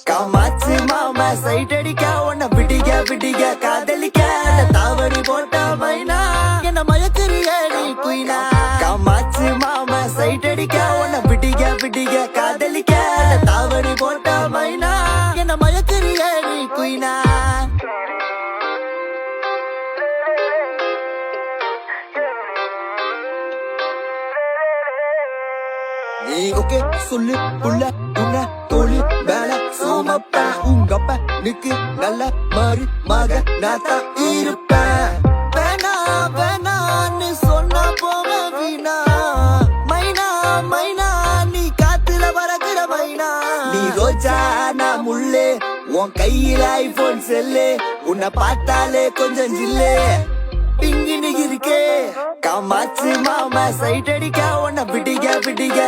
காமாச்சு மாமா சைட் அடிக்க உன்னை விடிக விடிக காதலிக்க தாவணி போட்ட மைனா என்ன மயக்குறிய நீ குயினா காமாச்சு மாமா சைட் அடிக்க உன்னை விடிக விடிக காதலிக்க தாவணி போட்ட மைனா என்ன மயக்குறிய நீ குயினா நீ ஓகே சொல்லு புள்ள உன்ன தோழி மேல சோமப்ப உங்கப்ப நிக்கு நல்ல மாறி மக நாத்தா இருப்பேன் வேணா வேணான்னு சொன்னா போவ வீணா மைனா மைனா நீ காத்துல பறக்குற மைனா நீ ரோஜா நான் முள்ளே உன் கையில ஐபோன் செல்லு உன்னை பார்த்தாலே கொஞ்சம் ஜில்லே பிங்கினு இருக்கே காமாச்சு மாமா சைட் அடிக்க உன்னை விடிக விடிக